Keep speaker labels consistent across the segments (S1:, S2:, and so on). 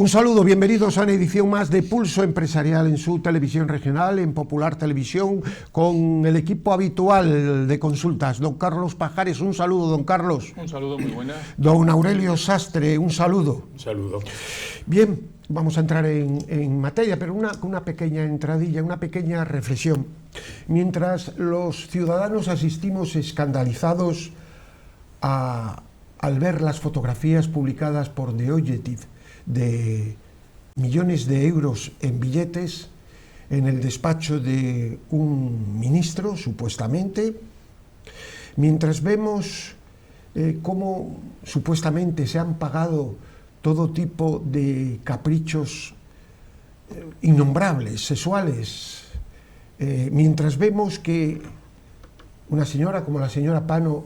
S1: Un saludo, bienvenidos a una edición más de Pulso Empresarial en su televisión regional, en Popular Televisión, con el equipo habitual de consultas. Don Carlos Pajares, un saludo, don Carlos.
S2: Un saludo, muy buena.
S1: Don Aurelio Sastre, un saludo.
S3: Un saludo.
S1: Bien, vamos a entrar en materia, pero una pequeña entradilla, una pequeña reflexión. Mientras los ciudadanos asistimos escandalizados al ver las fotografías publicadas por The Objective de millones de euros en billetes en el despacho de un ministro, supuestamente, mientras vemos cómo supuestamente se han pagado todo tipo de caprichos innombrables, sexuales, mientras vemos que una señora como la señora Pano,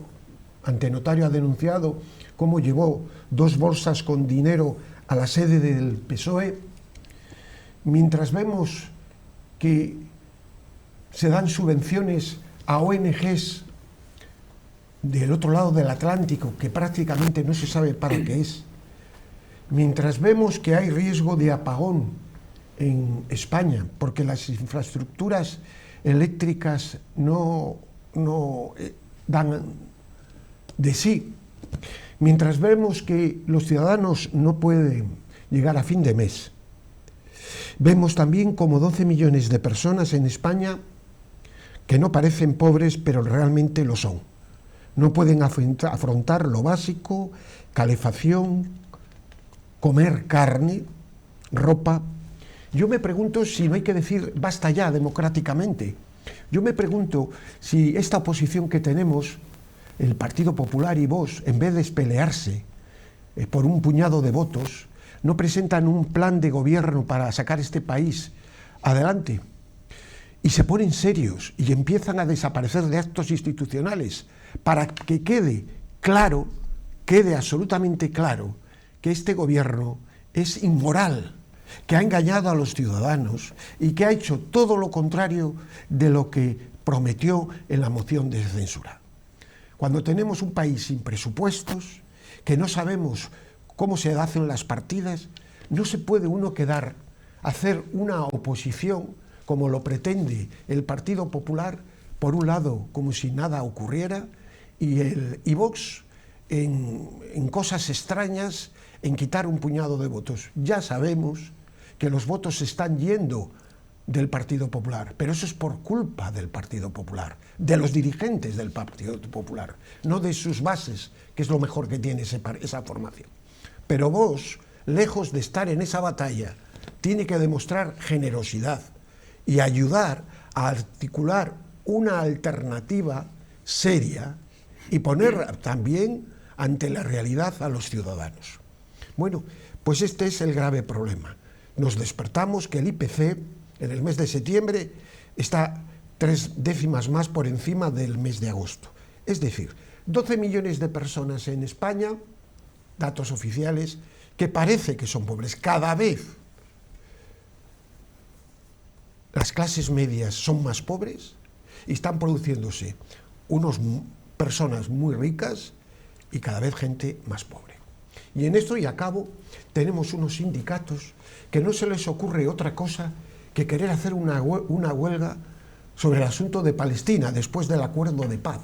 S1: ante notario, ha denunciado cómo llevó 2 bolsas con dinero a la sede del PSOE, mientras vemos que se dan subvenciones a ONGs del otro lado del Atlántico, que prácticamente no se sabe para qué es, mientras vemos que hay riesgo de apagón en España, porque las infraestructuras eléctricas no dan de sí, mientras vemos que los ciudadanos no pueden llegar a fin de mes, vemos también como 12 millones de personas en España que no parecen pobres, pero realmente lo son. No pueden afrontar lo básico, calefacción, comer carne, ropa. Yo me pregunto si no hay que decir basta ya democráticamente. Yo me pregunto si esta oposición que tenemos, el Partido Popular y Vox, en vez de pelearse por un puñado de votos, no presentan un plan de gobierno para sacar este país adelante. Y se ponen serios y empiezan a desaparecer de actos institucionales para que quede claro, quede absolutamente claro, que este gobierno es inmoral, que ha engañado a los ciudadanos y que ha hecho todo lo contrario de lo que prometió en la moción de censura. Cuando tenemos un país sin presupuestos, que no sabemos cómo se hacen las partidas, no se puede uno quedar a hacer una oposición como lo pretende el Partido Popular, por un lado como si nada ocurriera, y Vox en cosas extrañas, en quitar un puñado de votos. Ya sabemos que los votos se están yendo del Partido Popular, pero eso es por culpa del Partido Popular, de los dirigentes del Partido Popular, no de sus bases, que es lo mejor que tiene esa formación. Pero Vox, lejos de estar en esa batalla, tiene que demostrar generosidad y ayudar a articular una alternativa seria y poner también ante la realidad a los ciudadanos. Bueno, pues este es el grave problema. Nos despertamos que el IPC en el mes de septiembre está 3 décimas más por encima del mes de agosto. Es decir, 12 millones de personas en España, datos oficiales, que parece que son pobres. Cada vez las clases medias son más pobres y están produciéndose unas personas muy ricas y cada vez gente más pobre. Y en esto, y acabo, tenemos unos sindicatos que no se les ocurre otra cosa que querer hacer una huelga sobre el asunto de Palestina después del acuerdo de paz.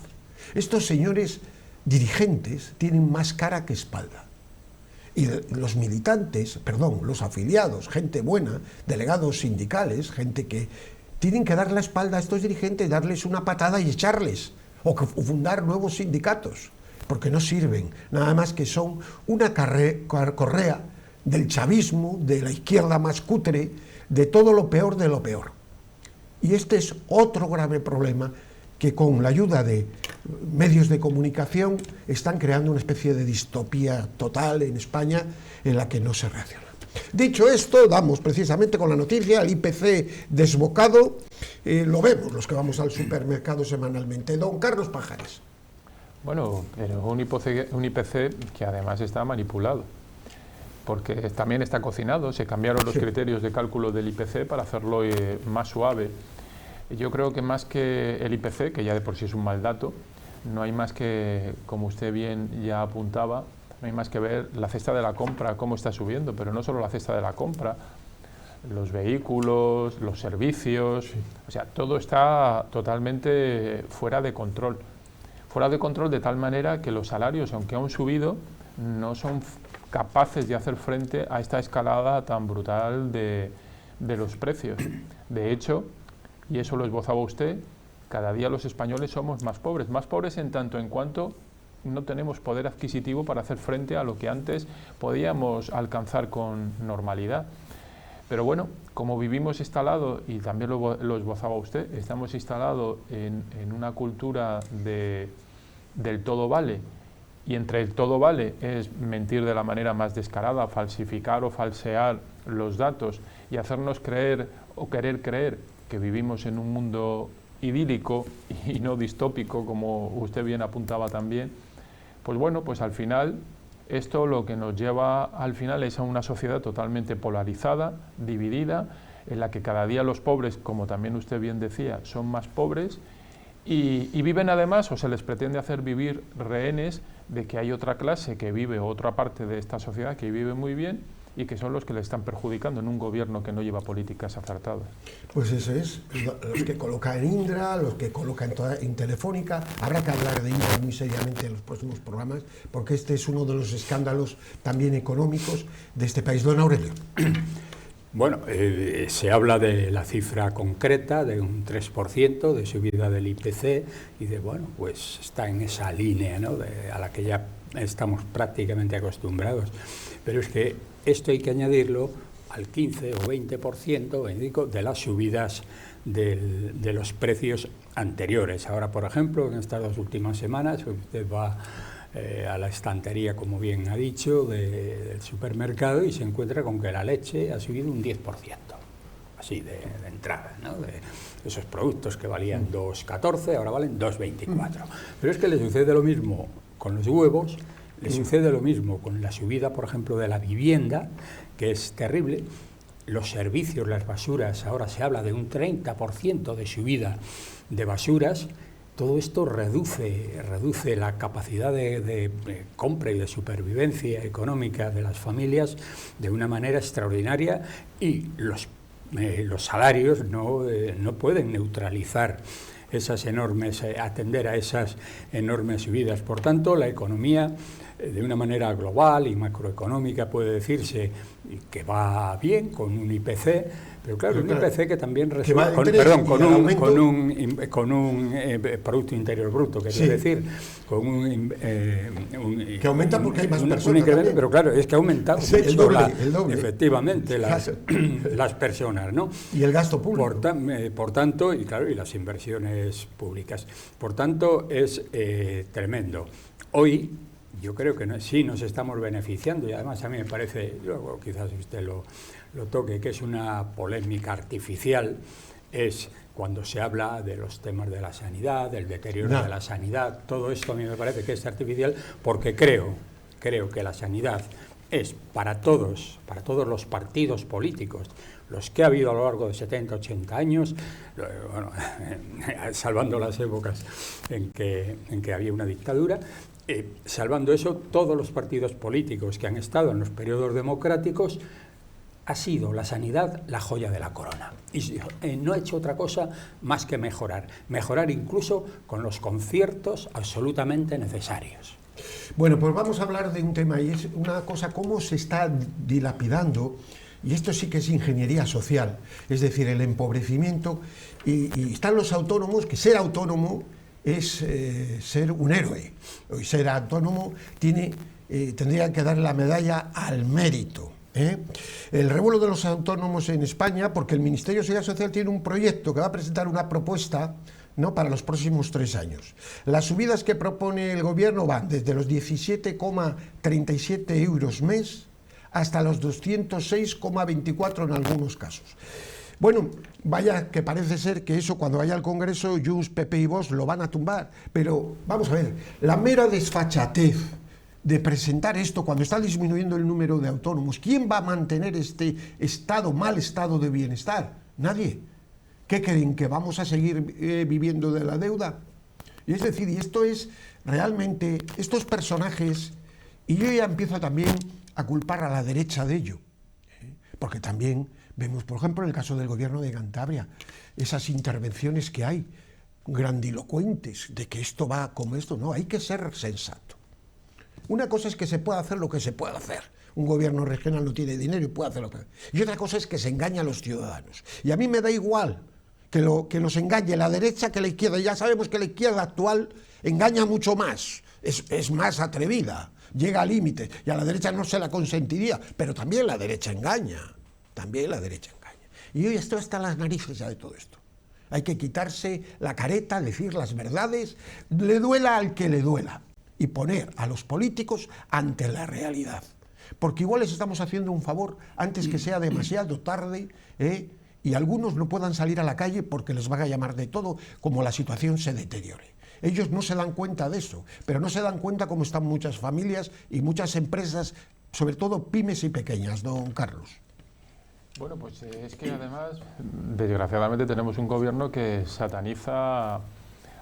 S1: Estos señores dirigentes tienen más cara que espalda. Y los militantes, los afiliados, gente buena, delegados sindicales, gente que tienen que dar la espalda a estos dirigentes, darles una patada y echarles, o fundar nuevos sindicatos, porque no sirven, nada más que son una correa del chavismo, de la izquierda más cutre, de todo lo peor de lo peor. Y este es otro grave problema que con la ayuda de medios de comunicación están creando una especie de distopía total en España en la que no se reacciona. Dicho esto, damos precisamente con la noticia, el IPC desbocado, lo vemos los que vamos al supermercado semanalmente. Don Carlos Pajares.
S2: Bueno, pero un IPC que además está manipulado, porque también está cocinado, se cambiaron los criterios de cálculo del IPC para hacerlo más suave. Yo creo que más que el IPC, que ya de por sí es un mal dato, no hay más que, como usted bien ya apuntaba, no hay más que ver la cesta de la compra, cómo está subiendo, pero no solo la cesta de la compra, los vehículos, los servicios, o sea, todo está totalmente fuera de control. Fuera de control de tal manera que los salarios, aunque han subido, no son capaces de hacer frente a esta escalada tan brutal de los precios. De hecho, y eso lo esbozaba usted, cada día los españoles somos más pobres en tanto en cuanto no tenemos poder adquisitivo para hacer frente a lo que antes podíamos alcanzar con normalidad. Pero bueno, como vivimos instalado, y también lo esbozaba usted, estamos instalados en una cultura del todo vale, y entre el todo vale es mentir de la manera más descarada, falsificar o falsear los datos y hacernos creer o querer creer que vivimos en un mundo idílico y no distópico, como usted bien apuntaba también. Pues bueno, pues al final esto lo que nos lleva al final es a una sociedad totalmente polarizada, dividida, en la que cada día los pobres, como también usted bien decía, son más pobres y viven además, o se les pretende hacer vivir rehenes de que hay otra clase que vive, o otra parte de esta sociedad que vive muy bien y que son los que le están perjudicando en un gobierno que no lleva políticas acertadas.
S1: Pues eso es, los que colocan Indra, los que colocan en Telefónica. Habrá que hablar de Indra muy seriamente en los próximos programas, porque este es uno de los escándalos también económicos de este país. Don Aurelio.
S3: Bueno, se habla de la cifra concreta, de un 3% de subida del IPC, y de, bueno, pues está en esa línea, ¿no?, a la que ya estamos prácticamente acostumbrados. Pero es que esto hay que añadirlo al 15 o 20% de las subidas de los precios anteriores. Ahora, por ejemplo, en estas 2 últimas semanas, usted va a la estantería, como bien ha dicho, del supermercado y se encuentra con que la leche ha subido un 10%, así de entrada, ¿no?, de esos productos que valían 2,14, ahora valen 2,24. Pero es que le sucede lo mismo con los huevos, le sucede lo mismo con la subida, por ejemplo, de la vivienda, que es terrible. Los servicios, las basuras, ahora se habla de un 30% de subida de basuras. Todo esto reduce la capacidad de compra y de supervivencia económica de las familias de una manera extraordinaria, y los salarios no pueden neutralizar esas enormes, atender a esas enormes subidas. Por tanto, la economía, de una manera global y macroeconómica, puede decirse que va bien con un IPC, pero claro, un IPC que también resulta, con un Producto Interior Bruto, quería decir, con
S1: que aumenta porque hay más personas.
S3: Pero claro, es que ha aumentado
S1: el doble.
S3: Efectivamente, las personas, ¿no?
S1: Y el gasto público.
S3: Por tanto, y claro, y las inversiones públicas. Por tanto, es tremendo. Hoy, yo creo que sí nos estamos beneficiando, y además a mí me parece, luego quizás usted lo toque, que es una polémica artificial, es cuando se habla de los temas de la sanidad, del deterioro de la sanidad. Todo esto a mí me parece que es artificial, porque creo que la sanidad es para todos los partidos políticos, los que ha habido a lo largo de 70, 80 años, bueno, salvando las épocas en que había una dictadura, salvando eso, todos los partidos políticos que han estado en los periodos democráticos, ha sido la sanidad la joya de la corona. Y no ha hecho otra cosa más que mejorar incluso con los conciertos absolutamente necesarios.
S1: Bueno, pues vamos a hablar de un tema, y es una cosa, cómo se está dilapidando, y esto sí que es ingeniería social, es decir, el empobrecimiento, y están los autónomos, que ser autónomo es ser un héroe, y ser autónomo tendría que dar la medalla al mérito. El revuelo de los autónomos en España, porque el Ministerio de Seguridad Social tiene un proyecto que va a presentar una propuesta, ¿no?, para los próximos 3 años. Las subidas que propone el gobierno van desde los 17,37 euros mes hasta los 206,24 en algunos casos. Bueno, vaya que parece ser que eso, cuando vaya al Congreso, Junts, PP y Vox lo van a tumbar, pero vamos a ver, la mera desfachatez de presentar esto cuando está disminuyendo el número de autónomos. ¿Quién va a mantener este mal estado de bienestar? Nadie. ¿Qué creen? ¿Que vamos a seguir viviendo de la deuda? Y es decir, y esto es realmente, estos personajes Y yo ya empiezo también a culpar a la derecha de ello, porque también vemos, por ejemplo, en el caso del gobierno de Cantabria, esas intervenciones que hay, grandilocuentes, de que esto va como esto. No, hay que ser sensato. Una cosa es que se pueda hacer lo que se puede hacer. Un gobierno regional no tiene dinero y puede hacer lo que... Y otra cosa es que se engaña a los ciudadanos. Y a mí me da igual que nos engañe la derecha que la izquierda. Ya sabemos que la izquierda actual engaña mucho más, es más atrevida, llega a límites, y a la derecha no se la consentiría, pero también la derecha engaña, Y hoy estoy hasta las narices ya de todo esto. Hay que quitarse la careta, decir las verdades, le duela al que le duela, y poner a los políticos ante la realidad. Porque igual les estamos haciendo un favor antes que sea demasiado tarde, y algunos no puedan salir a la calle porque les van a llamar de todo, como la situación se deteriore. Ellos no se dan cuenta de eso, pero no se dan cuenta cómo están muchas familias y muchas empresas, sobre todo pymes y pequeñas, don Carlos.
S2: Bueno, pues es que además, desgraciadamente, tenemos un gobierno que sataniza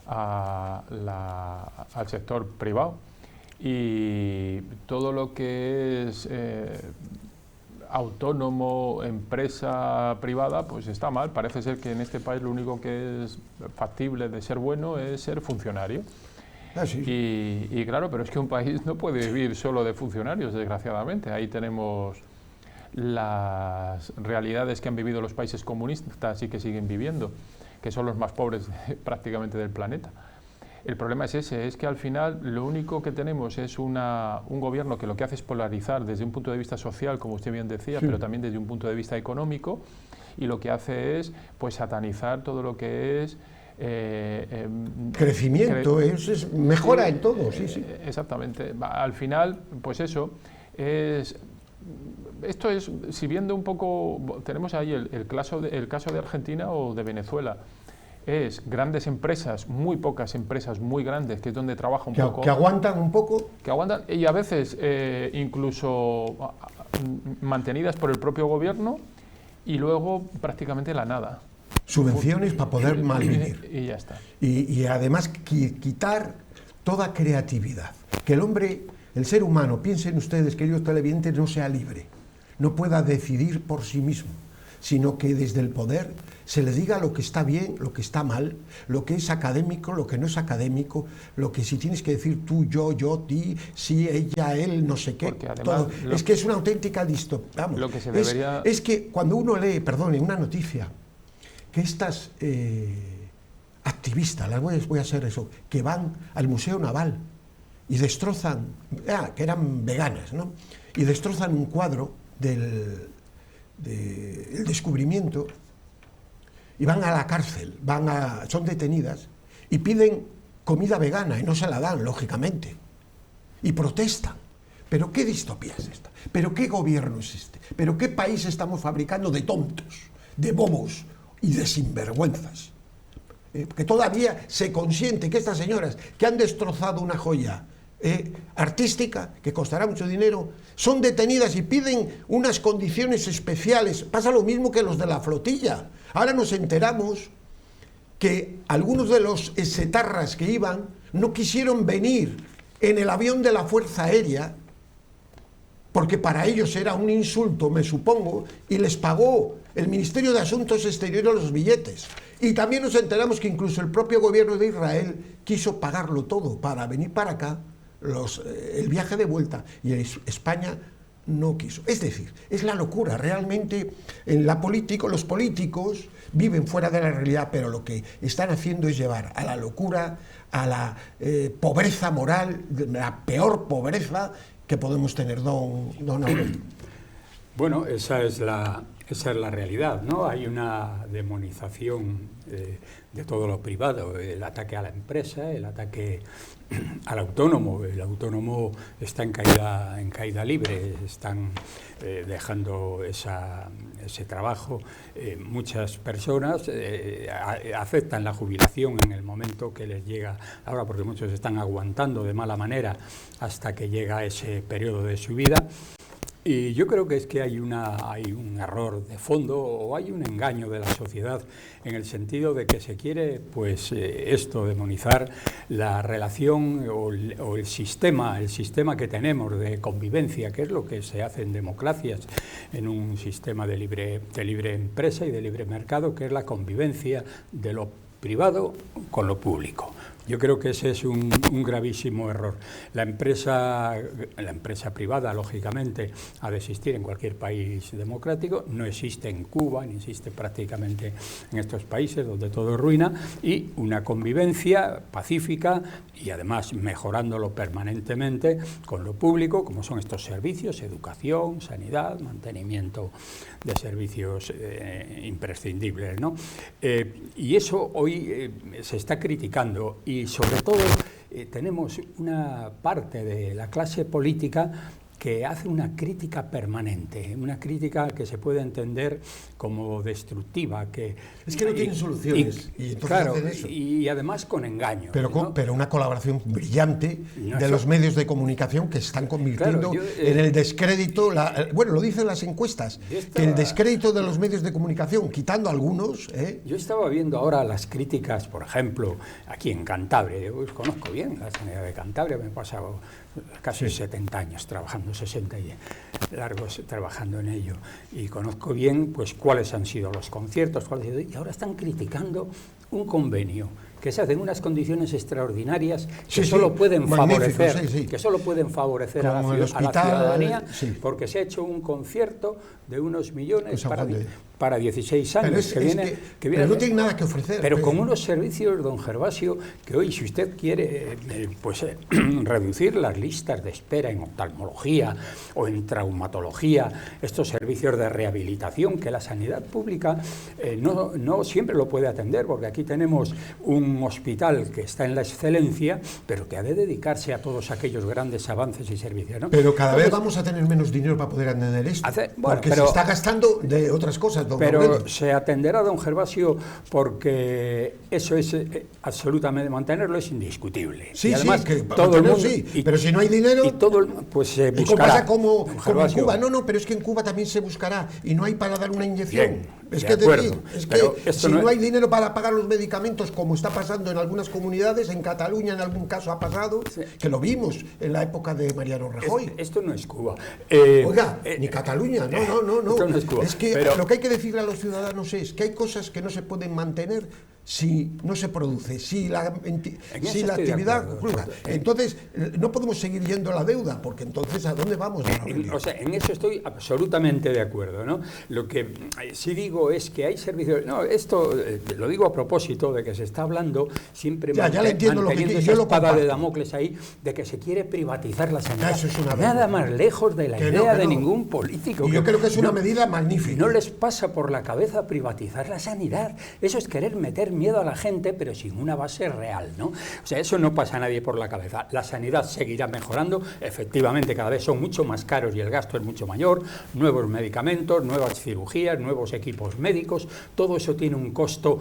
S2: al sector privado, y todo lo que es autónomo, empresa privada, pues está mal. Parece ser que en este país lo único que es factible de ser bueno es ser funcionario.
S1: Ah, sí.
S2: Y claro, pero es que un país no puede vivir solo de funcionarios, desgraciadamente. Ahí tenemos las realidades que han vivido los países comunistas y que siguen viviendo, que son los más pobres prácticamente del planeta. El problema es ese, es que al final lo único que tenemos es un gobierno que lo que hace es polarizar desde un punto de vista social, como usted bien decía, sí, pero también desde un punto de vista económico, y lo que hace es pues satanizar todo lo que es
S1: crecimiento, mejora en todo, sí.
S2: Exactamente. Al final, pues eso es... Esto es, si viendo un poco, tenemos ahí el caso de Argentina o de Venezuela. Es grandes empresas, muy pocas empresas muy grandes, que es donde trabaja un poco.
S1: Que aguantan un poco.
S2: Que aguantan, y a veces incluso mantenidas por el propio gobierno, y luego prácticamente la nada.
S1: Subvenciones para poder malvivir.
S2: Y ya está.
S1: Y además quitar toda creatividad. Que el hombre, el ser humano, piensen ustedes, queridos televidentes, no sea libre, no pueda decidir por sí mismo, sino que desde el poder se le diga lo que está bien, lo que está mal, lo que es académico, lo que no es académico, lo que si tienes que decir tú, yo, ti, sí, ella, él, no sé qué.
S2: Además,
S1: todo. Es que es una auténtica distopía.
S2: Lo que se debería...
S1: es que cuando uno lee, perdone, una noticia, que estas activistas, las voy a hacer eso, que van al Museo Naval y destrozan, que eran veganas, ¿no? Y destrozan un cuadro del descubrimiento, y van a la cárcel, son detenidas y piden comida vegana y no se la dan, lógicamente, y protestan. ¿Pero qué distopía es esta? ¿Pero qué gobierno es este? ¿Pero qué país estamos fabricando de tontos, de bobos y de sinvergüenzas? Que todavía se consiente que estas señoras que han destrozado una joya artística, que costará mucho dinero, son detenidas y piden unas condiciones especiales. Pasa lo mismo que los de la flotilla. Ahora nos enteramos que algunos de los esetarras que iban no quisieron venir en el avión de la Fuerza Aérea, porque para ellos era un insulto, me supongo, y les pagó el Ministerio de Asuntos Exteriores los billetes. Y también nos enteramos que incluso el propio gobierno de Israel quiso pagarlo todo para venir para acá, el viaje de vuelta, y España no quiso. Es decir, es la locura. Realmente los políticos viven fuera de la realidad, pero lo que están haciendo es llevar a la locura, a la pobreza moral, la peor pobreza que podemos tener, don Aurelio.
S3: Bueno, esa es la realidad, ¿no? Hay una demonización de todo lo privado, el ataque a la empresa, el ataque al autónomo. El autónomo está en caída libre, están dejando ese trabajo. Muchas personas aceptan la jubilación en el momento que les llega ahora, porque muchos están aguantando de mala manera hasta que llega ese periodo de su vida. Y yo creo que es que hay un error de fondo o hay un engaño de la sociedad en el sentido de que se quiere, pues, demonizar la relación o el sistema que tenemos de convivencia, que es lo que se hace en democracias, en un sistema de libre empresa y de libre mercado, que es la convivencia de lo privado con lo público. Yo creo que ese es un gravísimo error. La empresa privada, lógicamente, ha de existir en cualquier país democrático, no existe en Cuba, ni existe prácticamente en estos países donde todo es ruina, y una convivencia pacífica y además mejorándolo permanentemente con lo público, como son estos servicios, educación, sanidad, mantenimiento de servicios imprescindibles, ¿no? Y eso hoy se está criticando. Y sobre todo tenemos una parte de la clase política que hace una crítica permanente, una crítica que se puede entender como destructiva.
S1: Es que no tienen soluciones, y entonces
S3: claro,
S1: hacen eso.
S3: Y además con engaño.
S1: Pero una colaboración brillante de los medios de comunicación que están convirtiendo en el descrédito, bueno, lo dicen las encuestas, que el descrédito de los medios de comunicación, quitando algunos...
S3: Yo estaba viendo ahora las críticas, por ejemplo, aquí en Cantabria. Yo conozco bien la sanidad de Cantabria, me he pasado casi 70 años trabajando, 60 y largos trabajando en ello, y conozco bien pues cuáles han sido los conciertos, y ahora están criticando un convenio que se hace en unas condiciones extraordinarias que solo pueden favorecer, que solo pueden favorecer a la ciudadanía, porque se ha hecho un concierto de unos millones para 16 años
S1: pero no tiene nada que ofrecer.
S3: Pero con unos servicios, don Gervasio, que hoy, si usted quiere reducir las listas de espera en oftalmología o en traumatología, estos servicios de rehabilitación que la sanidad pública no siempre lo puede atender, porque aquí tenemos un hospital que está en la excelencia, pero que ha de dedicarse a todos aquellos grandes avances y servicios, ¿no?
S1: Pero cada vez vamos a tener menos dinero para poder atender esto, porque se está gastando de otras cosas, don Aurelio.
S3: Pero se atenderá, don Gervasio, porque eso es absolutamente, mantenerlo es indiscutible.
S1: Sí,
S3: y además,
S1: que
S3: todo el mundo,
S1: pero si no hay dinero...
S3: Y todo pues se buscará.
S1: Pasa como en Cuba. No, pero es que en Cuba también se buscará, y no hay para dar una inyección. Si no hay dinero para pagar los medicamentos, como está pasando en algunas comunidades, en Cataluña en algún caso ha pasado, que lo vimos en la época de Mariano Rajoy.
S3: Esto no es Cuba.
S1: Oiga, ni Cataluña, no.
S3: Esto no es Cuba.
S1: Es que lo que hay que decirle a los ciudadanos es que hay cosas que no se pueden mantener si no se produce, si la actividad fluya. Entonces, no podemos seguir yendo a la deuda, porque entonces, ¿a dónde vamos?
S3: O sea, en eso estoy absolutamente de acuerdo, ¿no? Lo que sí digo es que hay servicios... No, esto lo digo a propósito de que se está hablando siempre manteniendo esa espada de Damocles ahí, de que se quiere privatizar la sanidad.
S1: Eso es una
S3: nada más lejos de la idea de ningún político.
S1: Y yo creo que es una medida magnífica.
S3: No les pasa por la cabeza privatizar la sanidad. Eso es querer meter miedo a la gente, pero sin una base real, ¿no? O sea, eso no pasa a nadie por la cabeza. La sanidad seguirá mejorando, efectivamente cada vez son mucho más caros y el gasto es mucho mayor, nuevos medicamentos, nuevas cirugías, nuevos equipos médicos, todo eso tiene un costo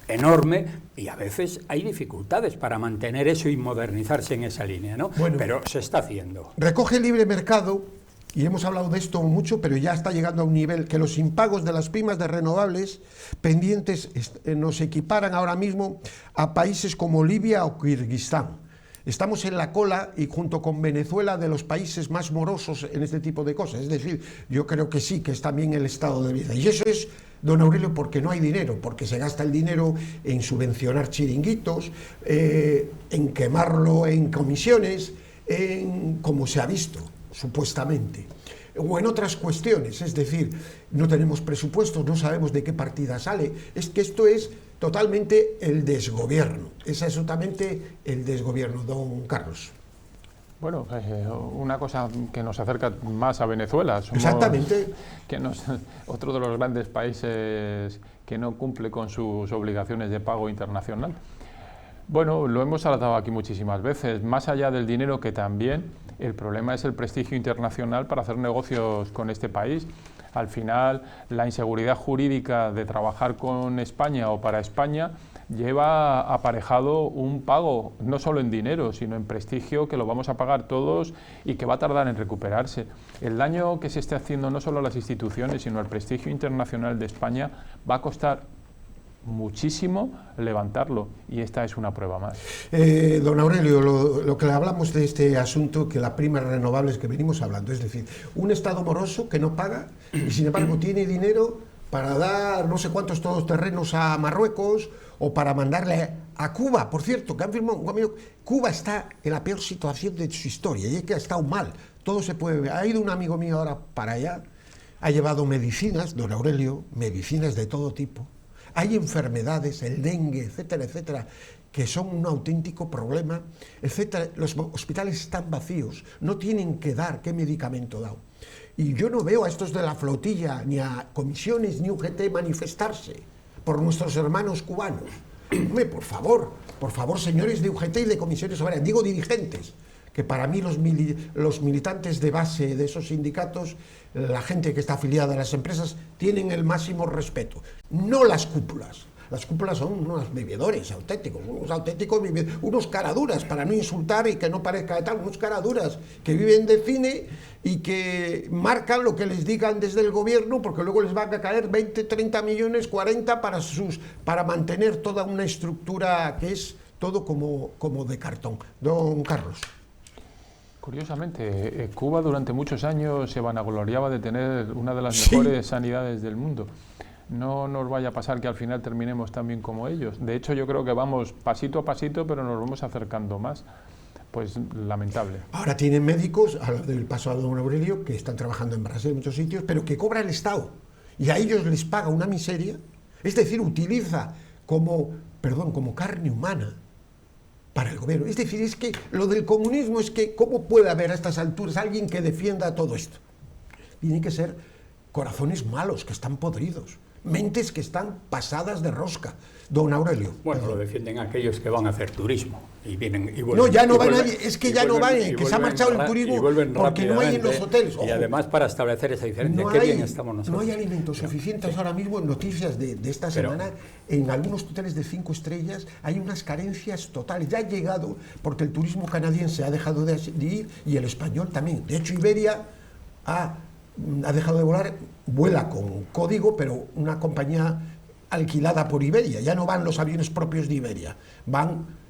S3: enorme y a veces hay dificultades para mantener eso y modernizarse en esa línea, ¿no?
S1: Bueno,
S3: pero se está haciendo.
S1: Recoge el libre mercado. Y hemos hablado de esto mucho, pero ya está llegando a un nivel que los impagos de las primas de renovables pendientes nos equiparan ahora mismo a países como Libia o Kirguistán. Estamos en la cola y junto con Venezuela de los países más morosos en este tipo de cosas. Es decir, yo creo que sí, que es también el estado de vida. Y eso es, don Aurelio, porque no hay dinero, porque se gasta el dinero en subvencionar chiringuitos, en quemarlo en comisiones, como se ha visto, supuestamente, o en otras cuestiones, es decir, no tenemos presupuestos, no sabemos de qué partida sale. Es que esto es totalmente el desgobierno, es absolutamente el desgobierno, don Carlos.
S2: Bueno, una cosa que nos acerca más a Venezuela.
S1: Exactamente.
S2: Otro de los grandes países que no cumple con sus obligaciones de pago internacional. Bueno, lo hemos tratado aquí muchísimas veces, más allá del dinero, que también el problema es el prestigio internacional para hacer negocios con este país. Al final, la inseguridad jurídica de trabajar con España o para España lleva aparejado un pago, no solo en dinero, sino en prestigio, que lo vamos a pagar todos y que va a tardar en recuperarse. el daño que se esté haciendo no solo a las instituciones, sino al prestigio internacional de España, va a costar muchísimo levantarlo, y esta es una prueba más.
S1: Don Aurelio, lo que hablamos de este asunto, que las primas renovables que venimos hablando, es decir, un Estado moroso que no paga y sin embargo tiene dinero para dar no sé cuántos todoterrenos a Marruecos o para mandarle a Cuba, por cierto, que han firmado un convenio. Cuba está en la peor situación de su historia, y es que ha estado mal, todo se puede ver. Ha ido un amigo mío ahora para allá, ha llevado medicinas, don Aurelio, medicinas de todo tipo. Hay enfermedades, el dengue, etcétera, etcétera, que son un auténtico problema, etcétera. Los hospitales están vacíos, no tienen que dar qué medicamento da. Y yo no veo a estos de la flotilla, ni a comisiones, ni UGT manifestarse por nuestros hermanos cubanos. Hombre, por favor, señores de UGT y de comisiones obreras, digo dirigentes, que para mí los militantes de base de esos sindicatos, la gente que está afiliada a las empresas, tienen el máximo respeto, no las cúpulas. Las cúpulas son unos bebedores auténticos, unos caraduras, para no insultar y que no parezca de tal, unos caraduras que viven de cine y que marcan lo que les digan desde el gobierno, porque luego les van a caer 20, 30 millones, 40 para mantener toda una estructura que es todo como de cartón. Don Carlos.
S2: Curiosamente, Cuba durante muchos años se vanagloriaba de tener una de las mejores sanidades del mundo. No nos vaya a pasar que al final terminemos tan bien como ellos. De hecho, yo creo que vamos pasito a pasito, pero nos vamos acercando más. Pues lamentable.
S1: Ahora tienen médicos, del paso a don Aurelio, que están trabajando en Brasil en muchos sitios, pero que cobra el Estado. Y a ellos les paga una miseria. Es decir, utiliza como carne humana para el gobierno. Es decir, es que lo del comunismo es que, ¿cómo puede haber a estas alturas alguien que defienda todo esto? Tiene que ser corazones malos, que están podridos, mentes que están pasadas de rosca. Don Aurelio.
S3: Bueno, lo defienden aquellos que van a hacer turismo y vienen y vuelven.
S1: No, ya no va nadie, es que ya no va, que se ha marchado el turismo porque no hay en los hoteles.
S3: Ojo. Y además para establecer esa diferencia,
S1: no
S3: qué bien estamos nosotros.
S1: No hay alimentos suficientes ahora mismo. En noticias de esta semana, en algunos hoteles de 5 estrellas hay unas carencias totales. Ya ha llegado, porque el turismo canadiense ha dejado de ir y el español también. De hecho, Iberia ha dejado de volar, vuela con código, pero una compañía alquilada por Iberia. Ya no van los aviones propios de Iberia, van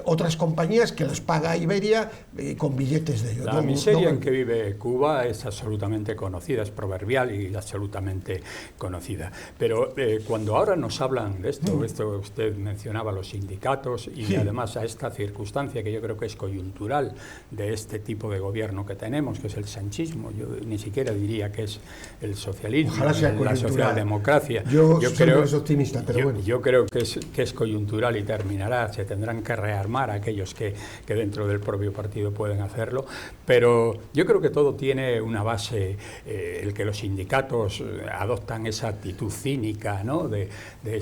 S1: otras compañías que les paga Iberia con billetes de ellos.
S3: La miseria en que vive Cuba es absolutamente conocida, es proverbial y absolutamente conocida. Pero cuando ahora nos hablan de esto usted mencionaba los sindicatos y además a esta circunstancia que yo creo que es coyuntural de este tipo de gobierno que tenemos, que es el sanchismo, yo ni siquiera diría que es el socialismo, la socialdemocracia.
S1: Yo creo que es optimista, pero bueno.
S3: Yo creo que es coyuntural y terminará, se tendrán que rearmar a aquellos que dentro del propio partido pueden hacerlo, pero yo creo que todo tiene una base, el que los sindicatos adoptan esa actitud cínica, ¿no?, de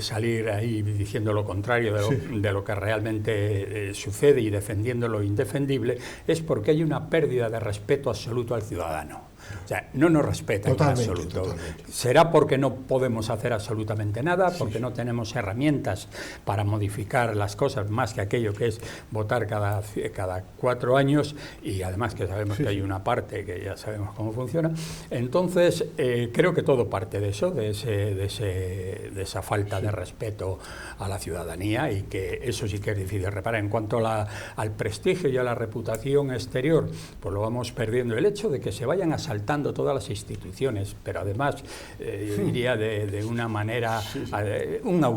S3: salir ahí diciendo lo contrario de lo que realmente sucede y defendiendo lo indefendible, es porque hay una pérdida de respeto absoluto al ciudadano. O sea, no nos respetan en absoluto. Totalmente. Será porque no podemos hacer absolutamente nada, porque no tenemos herramientas para modificar las cosas, más que aquello que es votar cada 4 años, y además que sabemos que hay una parte que ya sabemos cómo funciona. Entonces, creo que todo parte de eso, de esa falta de respeto a la ciudadanía, y que eso sí que es difícil de reparar. En cuanto al prestigio y a la reputación exterior, pues lo vamos perdiendo. El hecho de que se vayan asaltando todas las instituciones, pero además yo diría de una manera una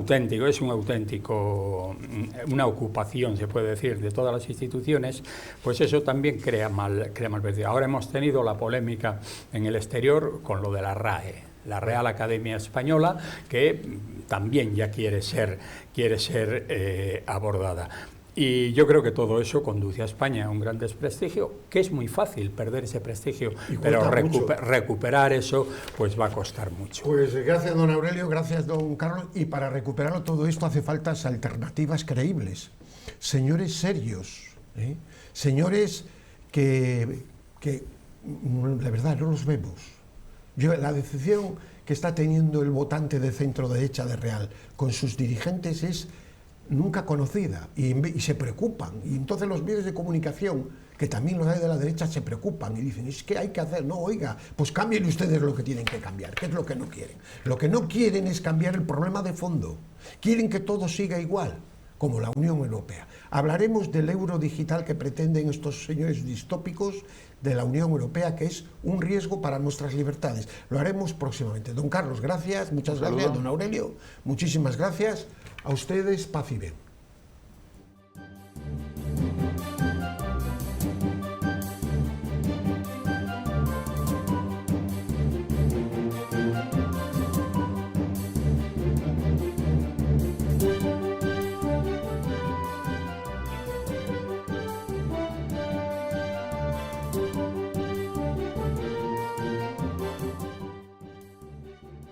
S3: ocupación, se puede decir, de todas las instituciones, pues eso también crea mal prestigio. Ahora hemos tenido la polémica en el exterior con lo de la RAE, la Real Academia Española, que también ya quiere ser abordada. Y yo creo que todo eso conduce a España a un gran desprestigio, que es muy fácil perder ese prestigio, pero recuperar eso pues va a costar mucho.
S1: Pues gracias, don Aurelio, gracias, don Carlos, y para recuperarlo todo esto hace faltas alternativas creíbles, señores serios, señores que la verdad no los vemos. La decepción que está teniendo el votante de centro derecha de Real con sus dirigentes es nunca conocida, y se preocupan, y entonces los medios de comunicación que también los de la derecha se preocupan y dicen, es que hay que hacer, no, oiga, pues cambien ustedes lo que tienen que cambiar, ¿qué es lo que no quieren? Lo que no quieren es cambiar el problema de fondo, quieren que todo siga igual, como la Unión Europea. Hablaremos del euro digital que pretenden estos señores distópicos de la Unión Europea, que es un riesgo para nuestras libertades. Lo haremos próximamente. Don Carlos, gracias, muchas gracias. Don Aurelio, muchísimas gracias. A ustedes, paz y bien.